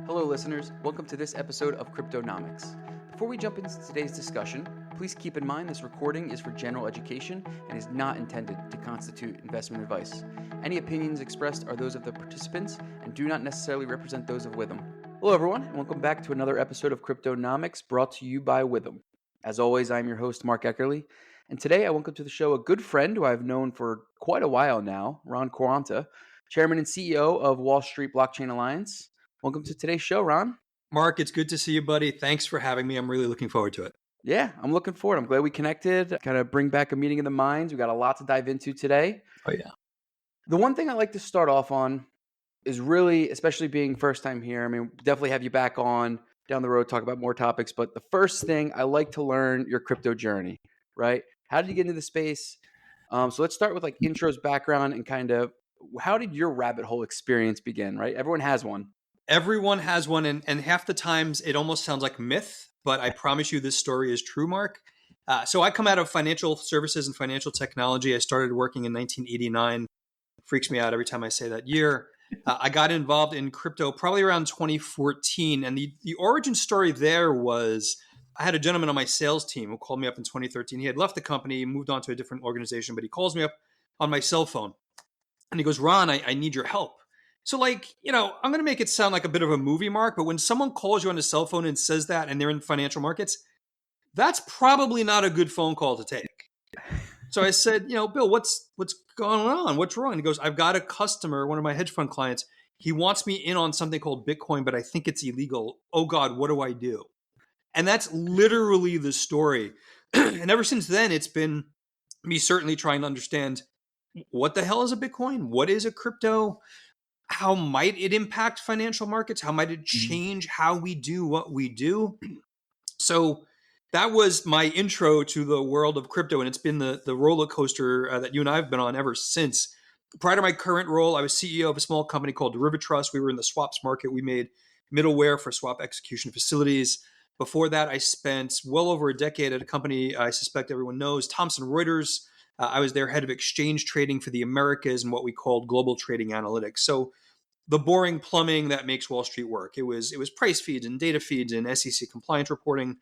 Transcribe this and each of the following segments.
Hello, listeners. Welcome to this episode of Cryptonomics. Before we jump into today's discussion, please keep in mind this recording is for general education and is not intended to constitute investment advice. Any opinions expressed are those of the participants and do not necessarily represent those of Witham. Hello, everyone, and welcome back to another episode of Cryptonomics brought to you by Witham. As always, I'm your host, Mark Eckerly, and today I welcome to the show a good friend who I've known for quite a while now, Ron Quaranta, Chairman and CEO of Wall Street Blockchain Alliance. Welcome to today's show, Ron. Mark, it's good to see you, buddy. Thanks for having me. I'm really looking forward to it. Yeah, I'm looking forward. I'm glad we connected, kind of bring back a meeting of the minds. We got a lot to dive into today. Oh, yeah. The one thing I like to start off on is really, especially being first time here, I mean, definitely have you back on down the road, talk about more topics. But the first thing, I like to learn your crypto journey, right? How did you get into the space? So let's start with like intros, background, and kind of how did your rabbit hole experience begin, right? Everyone has one. Everyone has one, and half the times it almost sounds like myth, but I promise you this story is true, Mark. So I come out of financial services and financial technology. I started working in 1989. Freaks me out every time I say that year. I got involved in crypto probably around 2014, and the origin story there was I had a gentleman on my sales team who called me up in 2013. He had left the company, moved on to a different organization, but he calls me up on my cell phone, and he goes, "Ron, I need your help." So I'm going to make it sound like a bit of a movie, Mark, but when someone calls you on a cell phone and says that and they're in financial markets, that's probably not a good phone call to take. So I said, Bill, what's going on? What's wrong? And he goes, I've got a customer, one of my hedge fund clients. He wants me in on something called Bitcoin, but I think it's illegal. Oh God, what do I do? And that's literally the story. And ever since then, it's been me certainly trying to understand what the hell is a Bitcoin? What is a crypto? How might it impact financial markets? How might it change how we do what we do? So that was my intro to the world of crypto, and it's been the roller coaster that you and I have been on ever since. Prior to my current role, I was CEO of a small company called Trust. We were in the swaps market. We made middleware for swap execution facilities. Before that, I spent well over a decade at a company I suspect everyone knows, Thomson Reuters. I was their head of exchange trading for the Americas and what we called global trading analytics. So the boring plumbing that makes Wall Street work. It was price feeds and data feeds and SEC compliance reporting.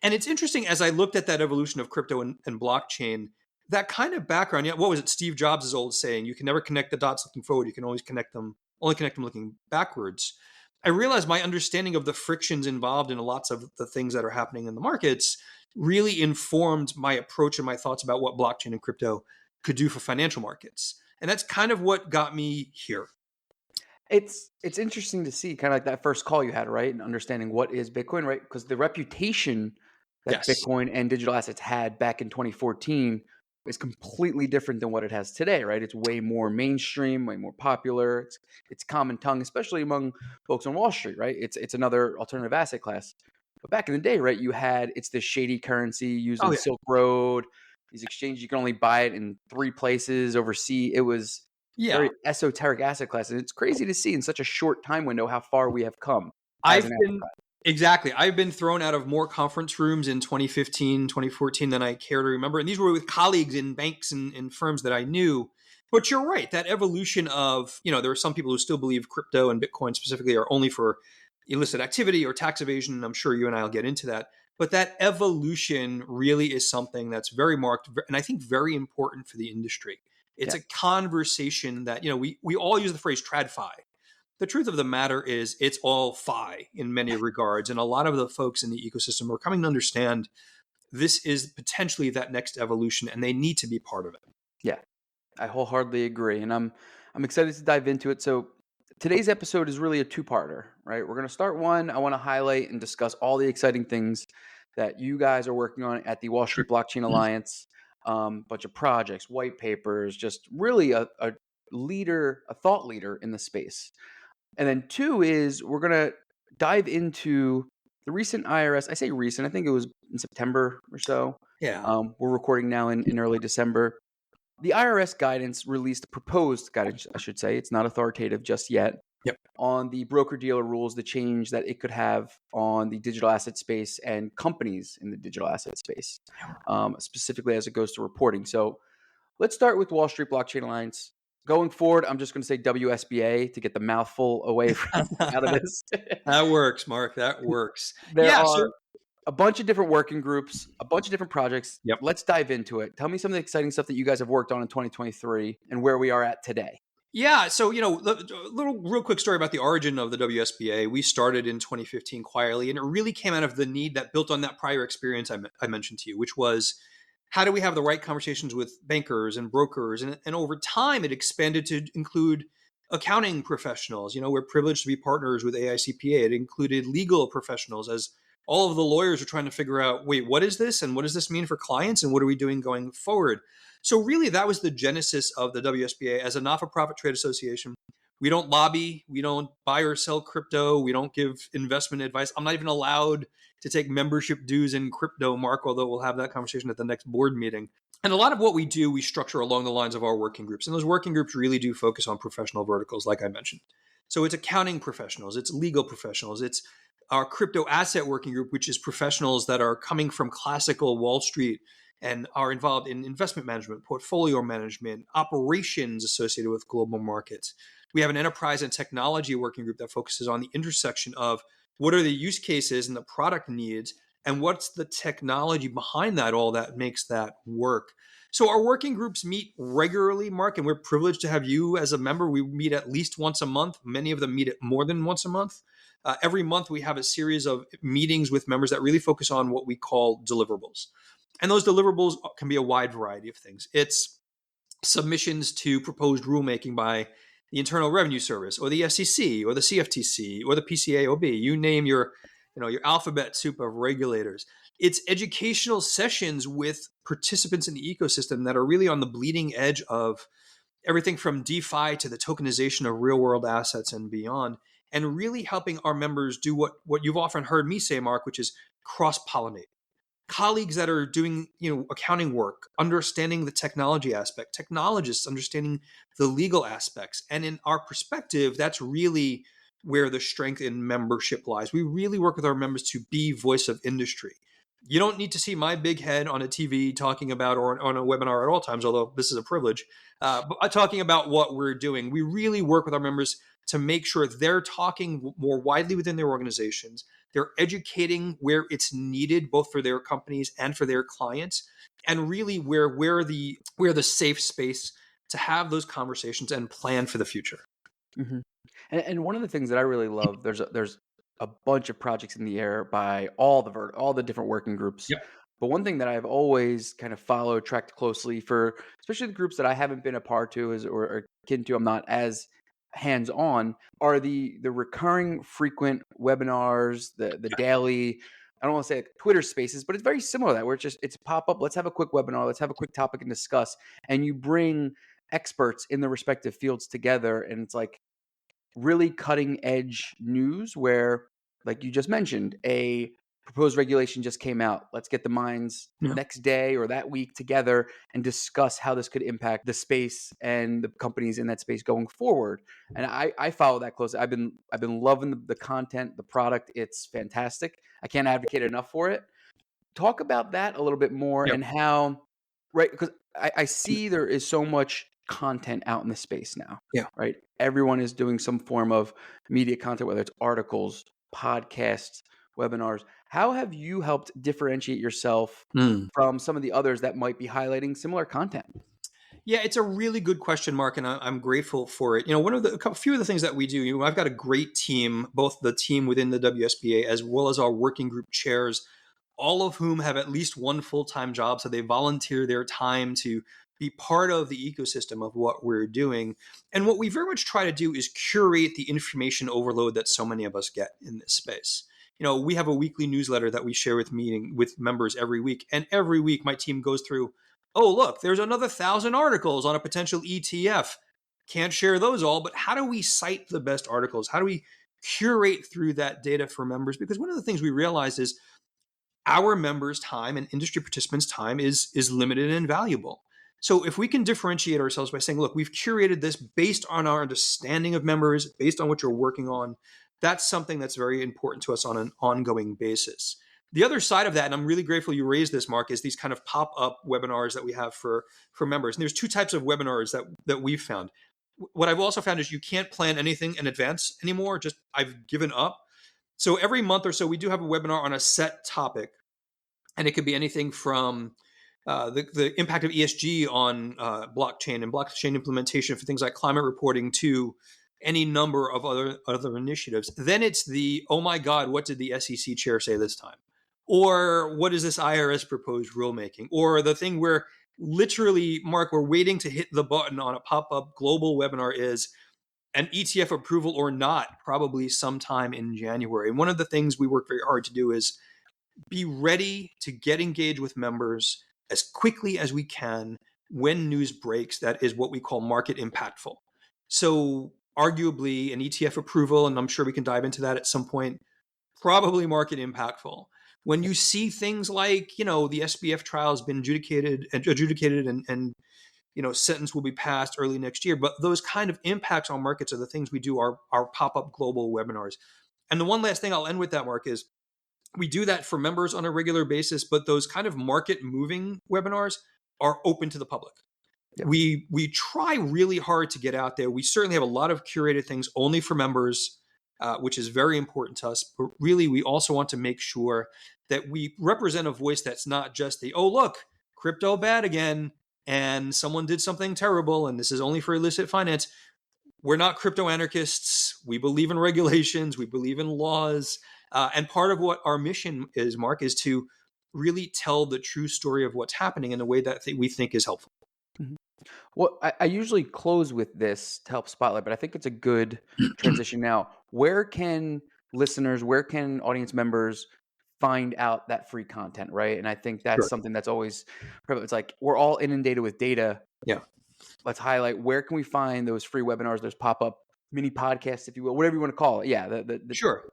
And it's interesting as I looked at that evolution of crypto and blockchain, that kind of background. What was it? Steve Jobs' old saying, you can never connect the dots looking forward. You can always connect them looking backwards. I realized my understanding of the frictions involved in lots of the things that are happening in the markets really informed my approach and my thoughts about what blockchain and crypto could do for financial markets. And that's kind of what got me here. It's interesting to see kind of like that first call you had, right? And understanding what is Bitcoin, right? Because the reputation that Yes. Bitcoin and digital assets had back in 2014 is completely different than what it has today, right? It's way more mainstream, way more popular. It's common tongue, especially among folks on Wall Street, right? It's another alternative asset class. But back in the day, right, it's this shady currency used in Silk Road. These exchanges, you can only buy it in 3 places overseas. It was very esoteric asset class. And it's crazy to see in such a short time window how far we have come. I've been thrown out of more conference rooms in 2015, 2014 than I care to remember. And these were with colleagues in banks and firms that I knew. But you're right, that evolution of, there are some people who still believe crypto and Bitcoin specifically are only for illicit activity or tax evasion. And I'm sure you and I will get into that. But that evolution really is something that's very marked and I think very important for the industry. It's a conversation that, we all use the phrase TradFi. The truth of the matter is it's all fi in many regards. And a lot of the folks in the ecosystem are coming to understand this is potentially that next evolution and they need to be part of it. Yeah, I wholeheartedly agree. And I'm excited to dive into it. So today's episode is really a 2-parter, right? We're going to start one. I want to highlight and discuss all the exciting things that you guys are working on at the Wall Street Blockchain Alliance. Bunch of projects, white papers, just really a thought leader in the space. And then 2 is we're going to dive into the recent IRS. I say recent, I think it was in September or so. Yeah. We're recording now in early December. The IRS guidance released, proposed guidance, I should say. It's not authoritative just yet. Yep. On the broker-dealer rules, the change that it could have on the digital asset space and companies in the digital asset space, specifically as it goes to reporting. So let's start with Wall Street Blockchain Alliance. Going forward, I'm just going to say WSBA to get the mouthful away from out of this. That works, Mark. That works. There Yeah. are So, a bunch of different working groups, a bunch of different projects. yep. Let's dive into it. Tell me some of the exciting stuff that you guys have worked on in 2023 and where we are at today. Yeah. So, little real quick story about the origin of the WSBA. We started in 2015 quietly, and it really came out of the need that built on that prior experience I mentioned to you, which was how do we have the right conversations with bankers and brokers? And over time, it expanded to include accounting professionals. We're privileged to be partners with AICPA. It included legal professionals, as all of the lawyers are trying to figure out, wait, what is this? And what does this mean for clients? And what are we doing going forward? So really, that was the genesis of the WSBA as a not-for-profit trade association. We don't lobby. We don't buy or sell crypto. We don't give investment advice. I'm not even allowed to take membership dues in crypto, Mark, although we'll have that conversation at the next board meeting. And a lot of what we do, we structure along the lines of our working groups. And those working groups really do focus on professional verticals, like I mentioned. So it's accounting professionals, it's legal professionals, it's our crypto asset working group, which is professionals that are coming from classical Wall Street and are involved in investment management, portfolio management, operations associated with global markets. We have an enterprise and technology working group that focuses on the intersection of what are the use cases and the product needs, and what's the technology behind that all that makes that work. So our working groups meet regularly, Mark, and we're privileged to have you as a member. We meet at least once a month. Many of them meet at more than once a month. Every month we have a series of meetings with members that really focus on what we call deliverables. And those deliverables can be a wide variety of things. It's submissions to proposed rulemaking by the Internal Revenue Service or the SEC or the CFTC or the PCAOB. You name your alphabet soup of regulators. It's educational sessions with participants in the ecosystem that are really on the bleeding edge of everything from DeFi to the tokenization of real world assets and beyond, and really helping our members do what you've often heard me say, Mark, which is cross-pollinate. Colleagues that are doing accounting work, understanding the technology aspect, technologists understanding the legal aspects. And in our perspective, that's really where the strength in membership lies. We really work with our members to be voice of industry. You don't need to see my big head on a TV talking about or on a webinar at all times, although this is a privilege, but talking about what we're doing. We really work with our members to make sure they're talking more widely within their organizations. They're educating where it's needed, both for their companies and for their clients, and really where we're the safe space to have those conversations and plan for the future. Mm-hmm. And one of the things that I really love, there's a bunch of projects in the air by all the different working groups. Yep. But one thing that I've always kind of followed, tracked closely for, especially the groups that I haven't been a part to or akin to, I'm not as hands-on, are the recurring frequent webinars, the daily, I don't want to say like Twitter spaces, but it's very similar to that, where it's pop up. Let's have a quick webinar. Let's have a quick topic and discuss. And you bring experts in the respective fields together. And it's like really cutting edge news where, like you just mentioned, a proposed regulation just came out. Let's get the minds next day or that week together and discuss how this could impact the space and the companies in that space going forward. And I follow that closely. I've been loving the content, the product. It's fantastic. I can't advocate enough for it. Talk about that a little bit more and how, right? Because I see there is so much content out in the space now. Yeah. Right. Everyone is doing some form of media content, whether it's articles, podcasts, webinars. How have you helped differentiate yourself from some of the others that might be highlighting similar content? Yeah, it's a really good question, Mark, and I'm grateful for it. A few of the things that we do, I've got a great team, both the team within the WSBA as well as our working group chairs, all of whom have at least one full-time job. So they volunteer their time to be part of the ecosystem of what we're doing. And what we very much try to do is curate the information overload that so many of us get in this space. We have a weekly newsletter that we share with members every week. And every week my team goes through, oh, look, there's another 1,000 articles on a potential ETF. Can't share those all, but how do we cite the best articles? How do we curate through that data for members? Because one of the things we realize is our members' time and industry participants' time is limited and valuable. So if we can differentiate ourselves by saying, look, we've curated this based on our understanding of members, based on what you're working on, that's something that's very important to us on an ongoing basis. The other side of that, and I'm really grateful you raised this, Mark, is these kind of pop-up webinars that we have for members. And there's two types of webinars that we've found. what I've also found is you can't plan anything in advance anymore. Just I've given up. So every month or so, we do have a webinar on a set topic, and it could be anything from the impact of ESG on blockchain and blockchain implementation for things like climate reporting to any number of other initiatives. Then it's the, oh my God, what did the SEC chair say this time? Or what is this IRS proposed rulemaking? Or the thing where literally, Mark, we're waiting to hit the button on a pop-up global webinar is an ETF approval or not, probably sometime in January. And one of the things we work very hard to do is be ready to get engaged with members as quickly as we can when news breaks that is what we call market impactful. So arguably an ETF approval, and I'm sure we can dive into that at some point, probably market impactful. When you see things like, the SBF trial has been adjudicated and sentence will be passed early next year, but those kind of impacts on markets are the things we do our pop-up global webinars. And the one last thing I'll end with that, Mark, is we do that for members on a regular basis, but those kind of market moving webinars are open to the public. Yep. We try really hard to get out there. We certainly have a lot of curated things only for members, which is very important to us. But really, we also want to make sure that we represent a voice that's not just the, oh, look, crypto bad again, and someone did something terrible, and this is only for illicit finance. We're not crypto anarchists. We believe in regulations. We believe in laws. And part of what our mission is, Mark, is to really tell the true story of what's happening in a way that we think is helpful. Mm-hmm. Well, I usually close with this to help spotlight, but I think it's a good transition now. Where can audience members find out that free content, right? And I think that's something that's always prevalent. It's like we're all inundated with data. Yeah. Let's highlight where can we find those free webinars, those pop-up mini podcasts, if you will, whatever you want to call it. Yeah. Sure.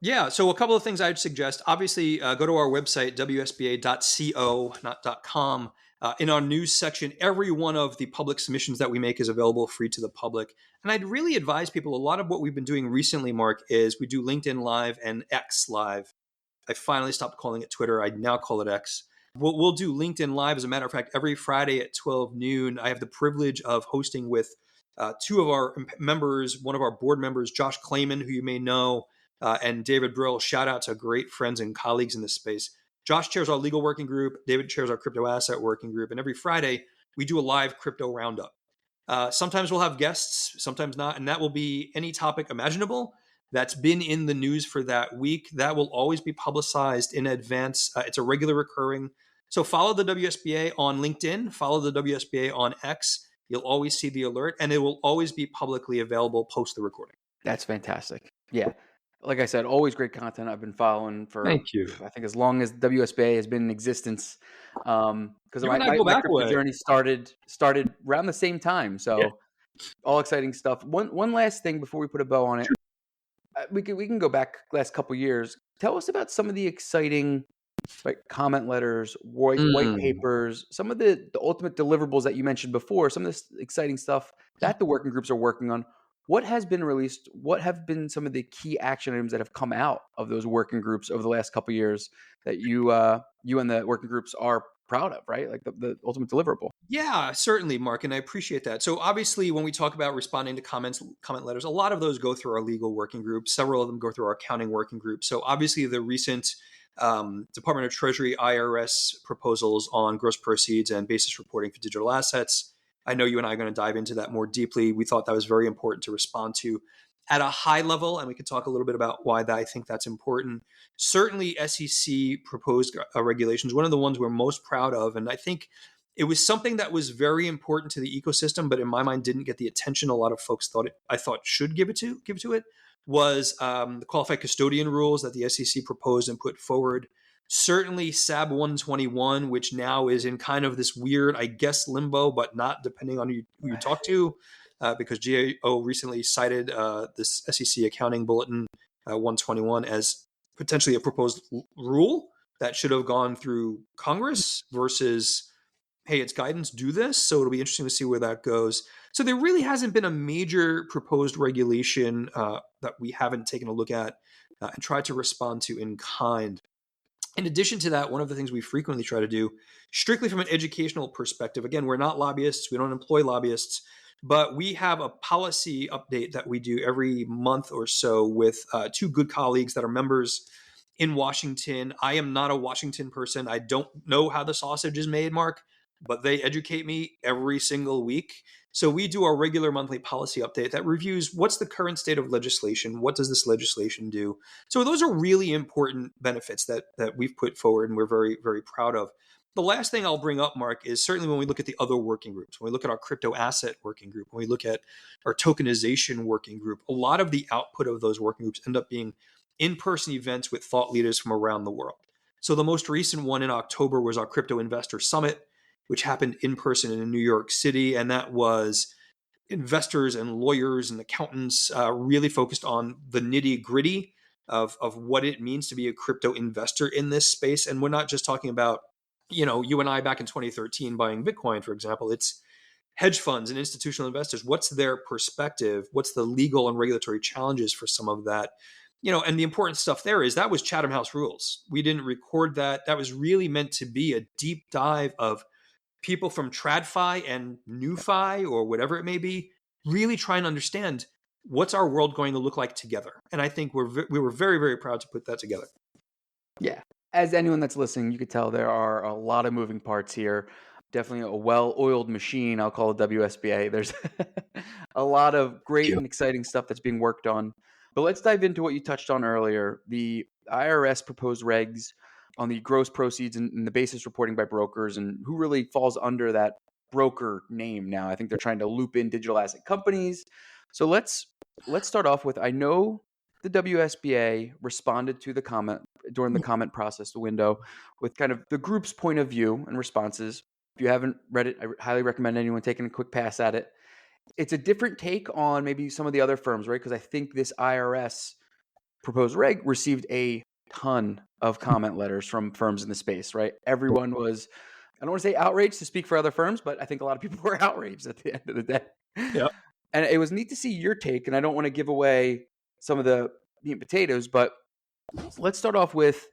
Yeah. So a couple of things I'd suggest. Obviously, go to our website, wsba.co, not .com. In our news section, every one of the public submissions that we make is available free to the public. And I'd really advise people, a lot of what we've been doing recently, Mark, is we do LinkedIn Live and X Live. I finally stopped calling it Twitter. I now call it X. We'll do LinkedIn Live. As a matter of fact, every Friday at 12 noon, I have the privilege of hosting with two of our members, one of our board members, Josh Clayman, who you may know, and David Brill. Shout out to great friends and colleagues in this space. Josh chairs our legal working group. David chairs our crypto asset working group. And every Friday, we do a live crypto roundup. Sometimes we'll have guests, sometimes not. And that will be any topic imaginable that's been in the news for that week. That will always be publicized in advance. It's a regular recurring. So follow the WSBA on LinkedIn, follow the WSBA on X. You'll always see the alert, and it will always be publicly available post the recording. That's fantastic. Yeah. Like I said, always great content. I've been following for, Thank you. I think, as long as WSBA has been in existence. Because my crypto journey started around the same time. So all exciting stuff. One last thing before we put a bow on it. Sure. We can go back last couple of years. Tell us about some of the exciting comment letters, white papers, some of the ultimate deliverables that you mentioned before, some of this exciting stuff that the working groups are working on. What has been released? What have been some of the key action items that have come out of those working groups over the last couple of years that you and the working groups are proud of, right? Like the ultimate deliverable. Yeah, certainly, Mark, and I appreciate that. So obviously, when we talk about responding to comment letters, a lot of those go through our legal working group. Several of them go through our accounting working group. So obviously, the recent Department of Treasury IRS proposals on gross proceeds and basis reporting for digital assets. I know you and I are going to dive into that more deeply. We thought that was very important to respond to at a high level, and we can talk a little bit about why I think that's important. Certainly, SEC proposed regulations, one of the ones we're most proud of, and I think it was something that was very important to the ecosystem, but in my mind didn't get the attention a lot of folks thought should give to it, was the qualified custodian rules that the SEC proposed and put forward. Certainly SAB 121, which now is in kind of this weird, I guess, limbo, but not depending on who you talk to, because GAO recently cited this SEC accounting bulletin 121 as potentially a proposed rule that should have gone through Congress versus, hey, it's guidance, do this. So it'll be interesting to see where that goes. So there really hasn't been a major proposed regulation that we haven't taken a look at and tried to respond to in kind. In addition to that, one of the things we frequently try to do, strictly from an educational perspective, again, we're not lobbyists, we don't employ lobbyists, but we have a policy update that we do every month or so with two good colleagues that are members in Washington. I am not a Washington person. I don't know how the sausage is made, Mark, but they educate me every single week. So we do our regular monthly policy update that reviews what's the current state of legislation, what does this legislation do. So those are really important benefits that we've put forward and we're very, very proud of. The last thing I'll bring up, Mark, is certainly when we look at the other working groups, when we look at our crypto asset working group, when we look at our tokenization working group, a lot of the output of those working groups end up being in-person events with thought leaders from around the world. So the most recent one in October was our Crypto Investor Summit, which happened in person in New York City. And that was investors and lawyers and accountants really focused on the nitty gritty of what it means to be a crypto investor in this space. And we're not just talking about, you and I back in 2013 buying Bitcoin, for example. It's hedge funds and institutional investors. What's their perspective? What's the legal and regulatory challenges for some of that? And the important stuff there is that was Chatham House rules. We didn't record that. That was really meant to be a deep dive of people from TradFi and NewFi or whatever it may be, really trying to understand what's our world going to look like together. And I think we were very, very proud to put that together. Yeah. As anyone that's listening, you could tell there are a lot of moving parts here. Definitely a well-oiled machine, I'll call it WSBA. There's a lot of great and exciting stuff that's being worked on. But let's dive into what you touched on earlier, the IRS proposed regs on the gross proceeds and the basis reporting by brokers and who really falls under that broker name now. I think they're trying to loop in digital asset companies. So let's start off with, I know the WSBA responded to the comment during the comment process, the window, with kind of the group's point of view and responses. If you haven't read it, I highly recommend anyone taking a quick pass at it. It's a different take on maybe some of the other firms, right? Because I think this IRS proposed reg received a ton of comment letters from firms in the space, right? Everyone was, I don't want to say outraged to speak for other firms, but I think a lot of people were outraged at the end of the day. Yeah. And it was neat to see your take, and I don't want to give away some of the meat and potatoes, but let's start off with,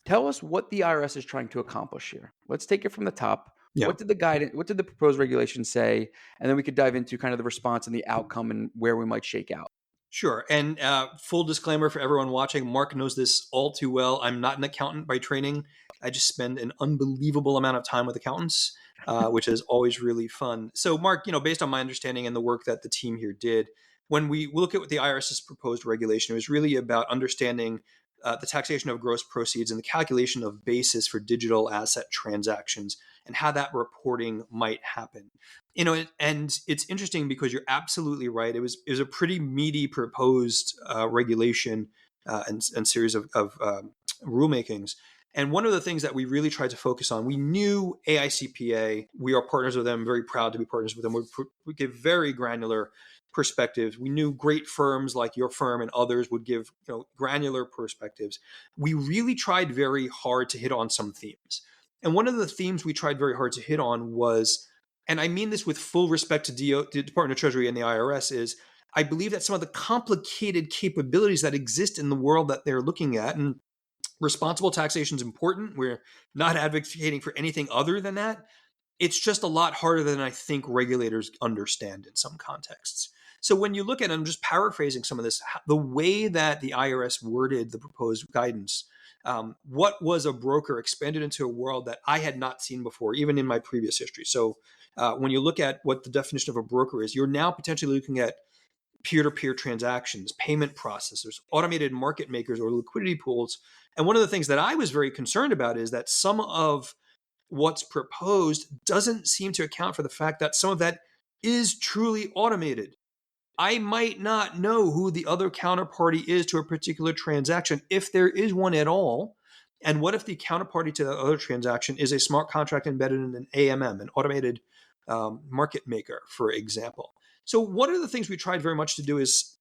tell us what the IRS is trying to accomplish here. Let's take it from the top. Yeah. What did the proposed regulation say? And then we could dive into kind of the response and the outcome and where we might shake out. Sure. And full disclaimer for everyone watching, Mark knows this all too well. I'm not an accountant by training. I just spend an unbelievable amount of time with accountants, which is always really fun. So, Mark, based on my understanding and the work that the team here did, when we look at what the IRS's proposed regulation, it was really about understanding the taxation of gross proceeds and the calculation of basis for digital asset transactions and how that reporting might happen. And it's interesting because you're absolutely right. It was a pretty meaty proposed regulation and series of rulemakings. And one of the things that we really tried to focus on, we knew AICPA, we are partners with them, very proud to be partners with them. We give very granular perspectives. We knew great firms like your firm and others would give granular perspectives. We really tried very hard to hit on some themes. And one of the themes we tried very hard to hit on was, and I mean this with full respect to the Department of Treasury and the IRS, is I believe that some of the complicated capabilities that exist in the world that they're looking at, and responsible taxation is important. We're not advocating for anything other than that. It's just a lot harder than I think regulators understand in some contexts. So when you look at, I'm just paraphrasing some of this, the way that the IRS worded the proposed guidance, what was a broker expanded into a world that I had not seen before, even in my previous history. So when you look at what the definition of a broker is, you're now potentially looking at peer-to-peer transactions, payment processors, automated market makers, or liquidity pools. And one of the things that I was very concerned about is that some of what's proposed doesn't seem to account for the fact that some of that is truly automated. I might not know who the other counterparty is to a particular transaction, if there is one at all. And what if the counterparty to the other transaction is a smart contract embedded in an AMM, an automated market maker, for example? So one of the things we tried very much to do is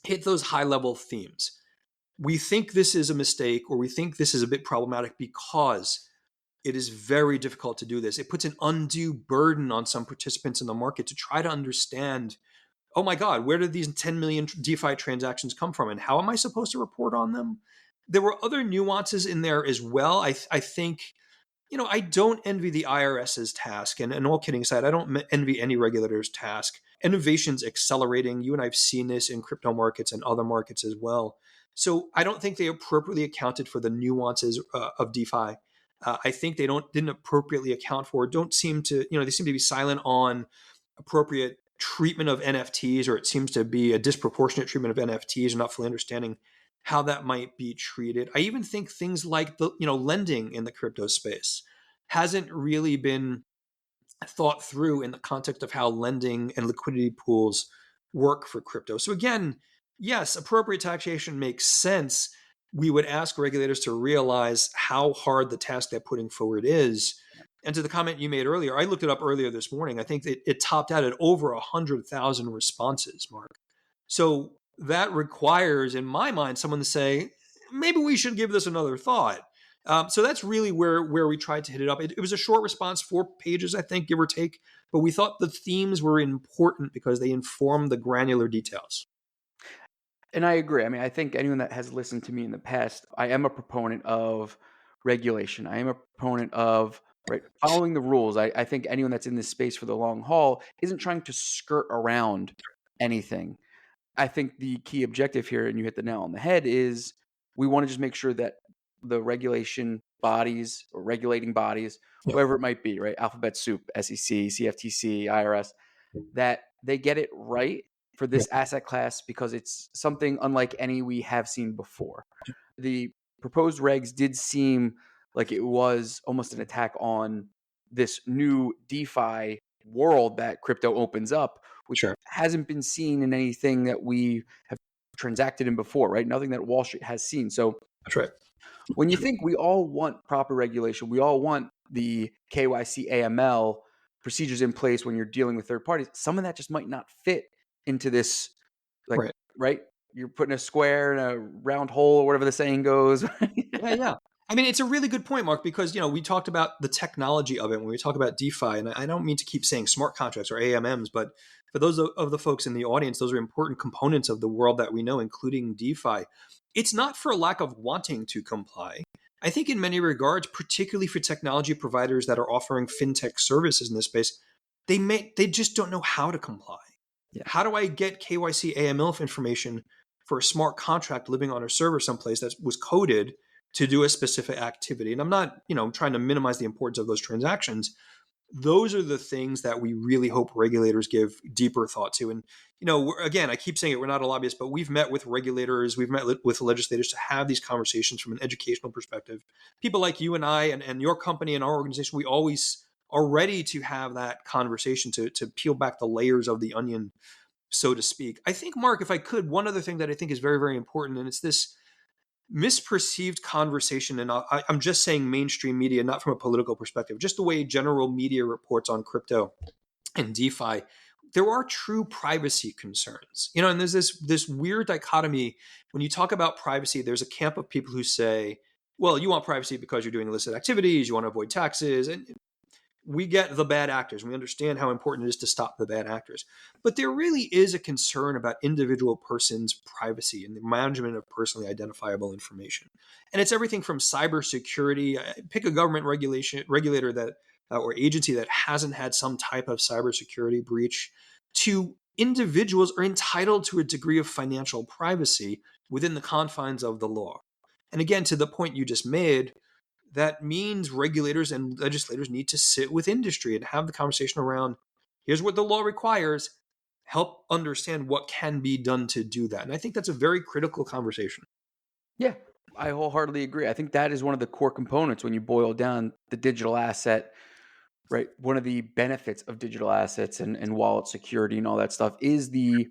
hit those high-level themes. We think this is a mistake, or we think this is a bit problematic because it is very difficult to do this. It puts an undue burden on some participants in the market to try to understand, oh my God, where did these 10 million DeFi transactions come from? And how am I supposed to report on them? There were other nuances in there as well. I think, I don't envy the IRS's task. And all kidding aside, I don't envy any regulator's task. Innovation's accelerating. You and I have seen this in crypto markets and other markets as well. So I don't think they appropriately accounted for the nuances of DeFi. I think they didn't appropriately account for, don't seem to, they seem to be silent on appropriate treatment of NFTs, or it seems to be a disproportionate treatment of NFTs, and not fully understanding how that might be treated. I even think things like the lending in the crypto space hasn't really been thought through in the context of how lending and liquidity pools work for crypto. So again, yes, appropriate taxation makes sense. We would ask regulators to realize how hard the task they're putting forward is. And to the comment you made earlier, I looked it up earlier this morning. I think that it topped out at over 100,000 responses, Mark. So that requires, in my mind, someone to say, maybe we should give this another thought. So that's really where we tried to hit it up. It was a short response, 4 pages, I think, give or take. But we thought the themes were important because they inform the granular details. And I agree. I mean, I think anyone that has listened to me in the past, I am a proponent of regulation. I am a proponent of following the rules. I think anyone that's in this space for the long haul isn't trying to skirt around anything. I think the key objective here, and you hit the nail on the head, is we want to just make sure that the regulation bodies or regulating bodies, whoever it might be, right? Alphabet soup, SEC, CFTC, IRS, that they get it right for this asset class because it's something unlike any we have seen before. The proposed regs did seem like it was almost an attack on this new DeFi world that crypto opens up, which hasn't been seen in anything that we have transacted in before, right? Nothing that Wall Street has seen. So that's right. When you think we all want proper regulation, we all want the KYC AML procedures in place when you're dealing with third parties, some of that just might not fit into this, right? You're putting a square in a round hole or whatever the saying goes. Yeah. I mean, it's a really good point, Mark, because, we talked about the technology of it when we talk about DeFi, and I don't mean to keep saying smart contracts or AMMs, but for those of the folks in the audience, those are important components of the world that we know, including DeFi. It's not for lack of wanting to comply. I think in many regards, particularly for technology providers that are offering fintech services in this space, they just don't know how to comply. Yeah. How do I get KYC AML information for a smart contract living on a server someplace that was coded to do a specific activity? And I'm not, trying to minimize the importance of those transactions. Those are the things that we really hope regulators give deeper thought to. And, again, I keep saying it, we're not a lobbyist, but we've met with regulators, we've met with legislators to have these conversations from an educational perspective. People like you and I and your company and our organization, we always are ready to have that conversation to peel back the layers of the onion, so to speak. I think, Mark, if I could, one other thing that I think is very, very important, and it's this misperceived conversation, and I'm just saying mainstream media, not from a political perspective, just the way general media reports on crypto and DeFi, there are true privacy concerns. And there's this weird dichotomy. When you talk about privacy, there's a camp of people who say, well, you want privacy because you're doing illicit activities, you want to avoid taxes, and we get the bad actors. We understand how important it is to stop the bad actors. But there really is a concern about individual persons' privacy and the management of personally identifiable information. And it's everything from cybersecurity. Pick a government regulator that or agency that hasn't had some type of cybersecurity breach, to individuals are entitled to a degree of financial privacy within the confines of the law. And again, to the point you just made, that means regulators and legislators need to sit with industry and have the conversation around, here's what the law requires, help understand what can be done to do that. And I think that's a very critical conversation. Yeah, I wholeheartedly agree. I think that is one of the core components when you boil down the digital asset, right? One of the benefits of digital assets and wallet security and all that stuff is I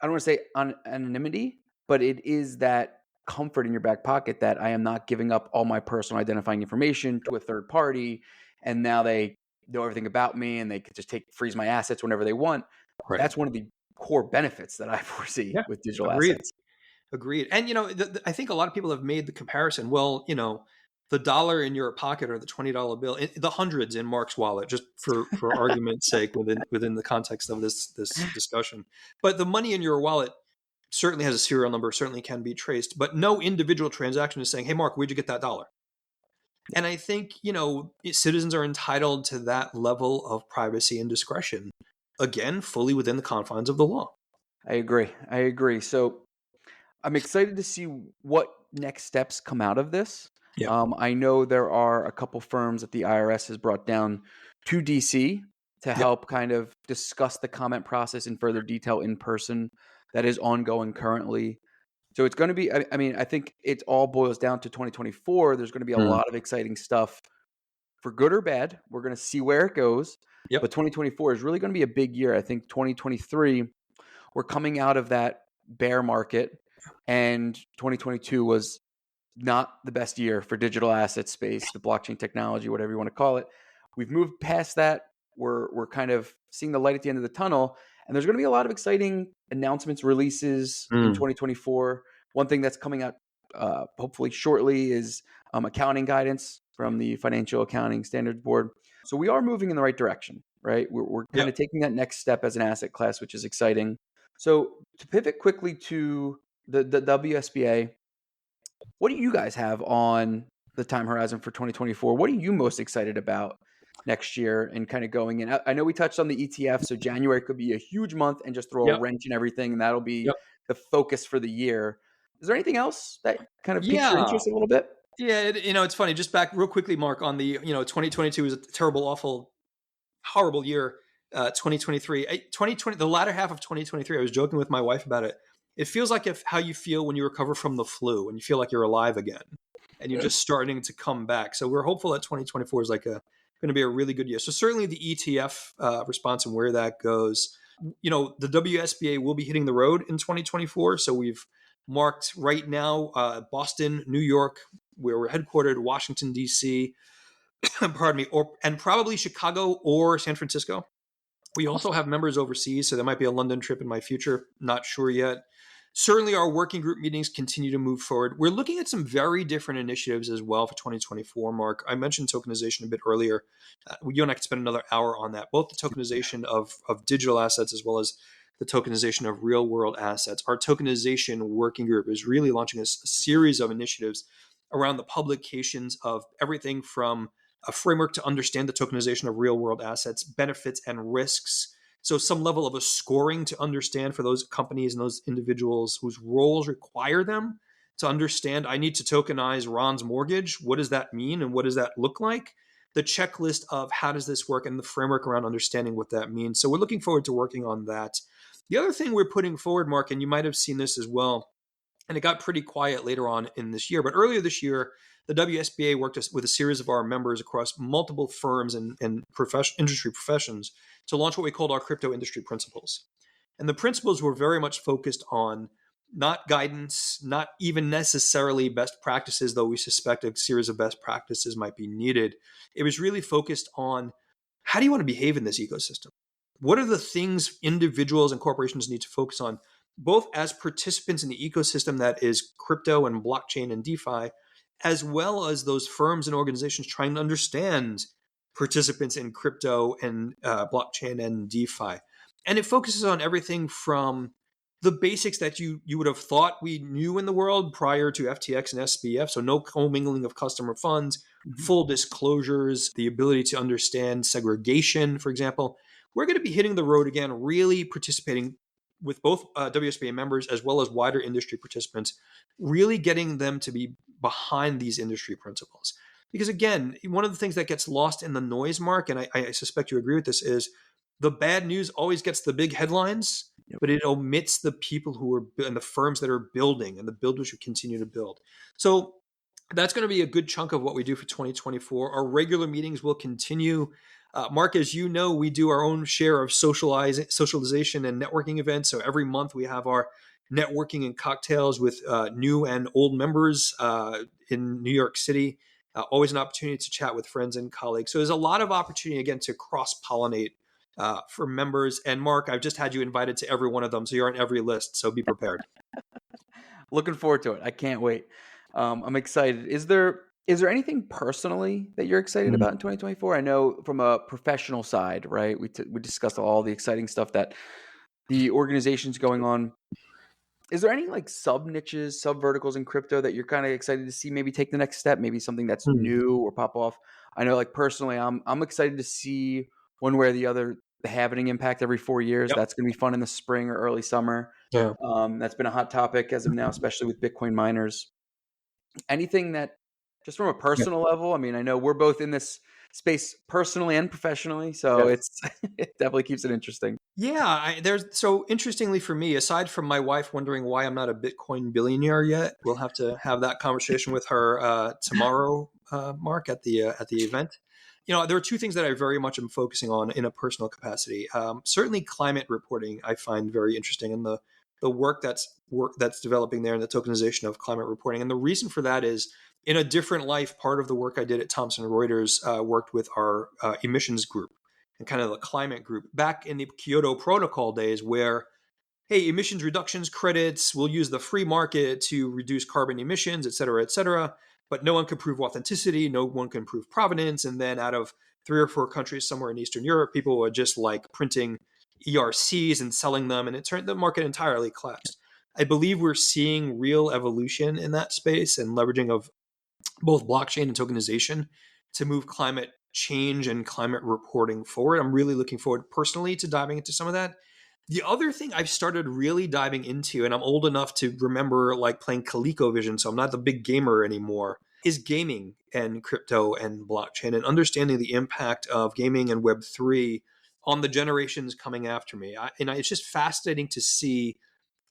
don't want to say anonymity, but it is that comfort in your back pocket that I am not giving up all my personal identifying information to a third party, and now they know everything about me and they could just freeze my assets whenever they want. Right. That's one of the core benefits that I foresee with digital assets. Agreed. And, I think a lot of people have made the comparison. Well, the dollar in your pocket or the $20 bill, the hundreds in Mark's wallet, just for argument's sake within the context of this discussion. But the money in your wallet certainly has a serial number, certainly can be traced, but no individual transaction is saying, hey, Mark, where'd you get that dollar? And I think, citizens are entitled to that level of privacy and discretion, again, fully within the confines of the law. I agree. So I'm excited to see what next steps come out of this. Yeah. I know there are a couple firms that the IRS has brought down to DC to Yep. help kind of discuss the comment process in further detail in person. That is ongoing currently. So it's going to be, I mean, I think it all boils down to 2024. There's going to be a lot of exciting stuff for good or bad. We're going to see where it goes. Yep. But 2024 is really going to be a big year. I think 2023, we're coming out of that bear market, and 2022 was not the best year for digital asset space, the blockchain technology, whatever you want to call it. We've moved past that. We're kind of seeing the light at the end of the tunnel, and there's going to be a lot of exciting announcements, releases in 2024. One thing that's coming out hopefully shortly is accounting guidance from the Financial Accounting Standards Board. So we are moving in the right direction, right? We're kind of taking that next step as an asset class, which is exciting. So to pivot quickly to the WSBA, what do you guys have on the time horizon for 2024? What are you most excited about next year and kind of going in? I know we touched on the ETF, so January could be a huge month and just throw a wrench in everything, and that'll be the focus for the year. Is there anything else that kind of piques your interest a little bit? Yeah, it's funny. Just back real quickly, Mark, on the 2022 was a terrible, awful, horrible year. 2023, 2020, the latter half of 2023, I was joking with my wife about it. It feels like how you feel when you recover from the flu and you feel like you're alive again and you're just starting to come back. So we're hopeful that 2024 is going to be a really good year. So certainly the ETF response and where that goes. The WSBA will be hitting the road in 2024. So we've marked right now Boston, New York, where we're headquartered, Washington, D.C., pardon me, and probably Chicago or San Francisco. We also have members overseas, so there might be a London trip in my future. Not sure yet. Certainly, our working group meetings continue to move forward. We're looking at some very different initiatives as well for 2024, Mark. I mentioned tokenization a bit earlier. You and I could spend another hour on that, both the tokenization of digital assets as well as the tokenization of real-world assets. Our tokenization working group is really launching a series of initiatives around the publications of everything from a framework to understand the tokenization of real-world assets, benefits and risks. So some level of a scoring to understand for those companies and those individuals whose roles require them to understand, I need to tokenize Ron's mortgage. What does that mean and what does that look like? The checklist of how does this work and the framework around understanding what that means. So we're looking forward to working on that. The other thing we're putting forward, Mark, and you might have seen this as well, and it got pretty quiet later on in this year, but earlier this year, the WSBA worked with a series of our members across multiple firms and industry professions to launch what we called our crypto industry principles. And the principles were very much focused on not guidance, not even necessarily best practices, though we suspect a series of best practices might be needed. It was really focused on how do you want to behave in this ecosystem? What are the things individuals and corporations need to focus on, both as participants in the ecosystem that is crypto and blockchain and DeFi, as well as those firms and organizations trying to understand participants in crypto and blockchain and DeFi. And it focuses on everything from the basics that you would have thought we knew in the world prior to FTX and SBF. So no commingling of customer funds, full disclosures, the ability to understand segregation, for example. We're going to be hitting the road again, really participating with both WSBA members as well as wider industry participants, really getting them to be behind these industry principles. Because again, one of the things that gets lost in the noise, Mark, and I suspect you agree with this, is the bad news always gets the big headlines, but it omits the people who are and the firms that are building and the builders who continue to build. So that's going to be a good chunk of what we do for 2024. Our regular meetings will continue. Mark, as you know, we do our own share of socialization and networking events. So every month we have our networking and cocktails with new and old members in New York City. Always an opportunity to chat with friends and colleagues. So there's a lot of opportunity, again, to cross-pollinate for members. And Mark, I've just had you invited to every one of them. So you're on every list. So be prepared. Looking forward to it. I can't wait. I'm excited. Is there anything personally that you're excited about in 2024? I know from a professional side, right? We discussed all the exciting stuff that the organization's going on. Is there any like sub niches, sub verticals in crypto that you're kind of excited to see maybe take the next step? Maybe something that's Hmm. new or pop off. I know, like personally, I'm excited to see one way or the other the halving impact every 4 years. Yep. That's going to be fun in the spring or early summer. Yeah. That's been a hot topic as of now, especially with Bitcoin miners. Anything that just from a Yeah. personal level, I mean, I know we're both in this space personally and professionally, so Yes. it's it definitely keeps it interesting. Yeah, there's so interestingly for me, aside from my wife wondering why I'm not a Bitcoin billionaire yet, we'll have to have that conversation with her tomorrow, Mark, at the event. There are two things that I very much am focusing on in a personal capacity. Certainly, climate reporting I find very interesting, and the work that's developing there, and the tokenization of climate reporting. And the reason for that is, in a different life, part of the work I did at Thomson Reuters worked with our emissions group and kind of the climate group back in the Kyoto Protocol days, where hey, emissions reductions credits, we'll use the free market to reduce carbon emissions, et cetera, et cetera. But no one can prove authenticity, no one can prove provenance. And then out of 3 or 4 countries somewhere in Eastern Europe, people were just like printing ERCs and selling them, and it turned the market entirely collapsed. I believe we're seeing real evolution in that space and leveraging of both blockchain and tokenization to move climate change and climate reporting forward. I'm really looking forward personally to diving into some of that. The other thing I've started really diving into, and I'm old enough to remember like playing ColecoVision, so I'm not the big gamer anymore, is gaming and crypto and blockchain and understanding the impact of gaming and Web3 on the generations coming after me. It's just fascinating to see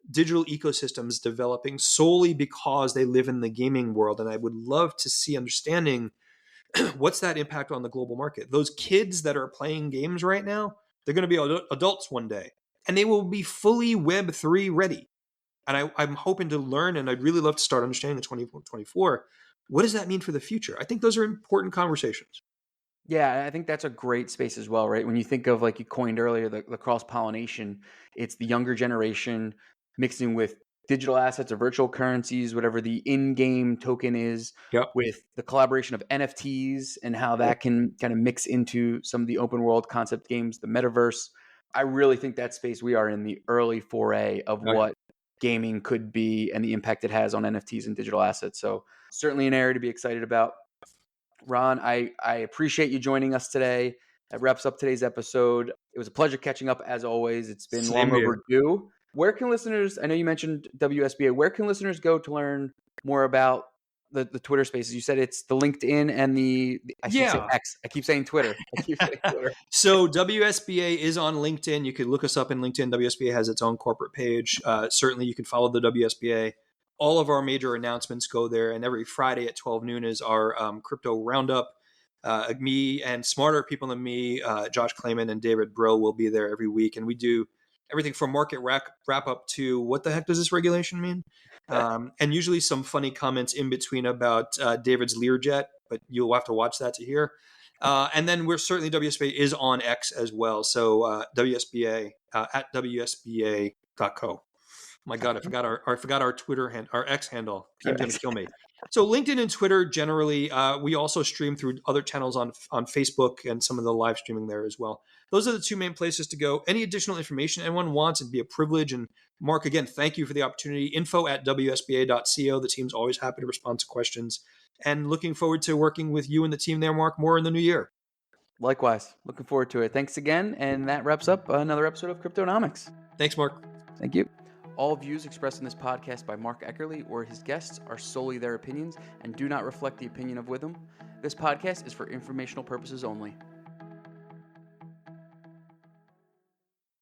digital ecosystems developing solely because they live in the gaming world. And I would love to see understanding what's that impact on the global market. Those kids that are playing games right now, they're going to be adults one day, and they will be fully Web3 ready. And I'm hoping to learn, and I'd really love to start understanding in 2024. What does that mean for the future? I think those are important conversations. Yeah, I think that's a great space as well, right? When you think of like you coined earlier, the cross pollination, it's the younger generation mixing with digital assets or virtual currencies, whatever the in-game token is, Yep. with the collaboration of NFTs and how that can kind of mix into some of the open world concept games, the metaverse. I really think that space we are in the early foray of Okay. what gaming could be and the impact it has on NFTs and digital assets. So certainly an area to be excited about. Ron, I appreciate you joining us today. That wraps up today's episode. It was a pleasure catching up as always. It's been Same long here. overdue. Where can listeners, I know you mentioned WSBA, where can listeners go to learn more about the Twitter spaces? You said it's the LinkedIn and I should say Yeah. X. I keep saying Twitter. I keep saying Twitter. So WSBA is on LinkedIn. You could look us up in LinkedIn. WSBA has its own corporate page. Certainly, you can follow the WSBA. All of our major announcements go there, and every Friday at 12 noon is our crypto roundup. Me and smarter people than me, Josh Clayman and David Brill, will be there every week, and we do everything from market wrap up to what the heck does this regulation mean, and usually some funny comments in between about David's Learjet, but you'll have to watch that to hear. And then we're certainly WSBA is on X as well. So WSBA at WSBA.co. My God, I forgot our our X handle. Team's going to kill me. So LinkedIn and Twitter generally, we also stream through other channels on Facebook and some of the live streaming there as well. Those are the two main places to go. Any additional information anyone wants, it'd be a privilege. And Mark, again, thank you for the opportunity. Info at WSBA.co. The team's always happy to respond to questions. And looking forward to working with you and the team there, Mark, more in the new year. Likewise, looking forward to it. Thanks again. And that wraps up another episode of Cryptonomics. Thanks, Mark. Thank you. All views expressed in this podcast by Mark Eckerly or his guests are solely their opinions and do not reflect the opinion of Witham. This podcast is for informational purposes only.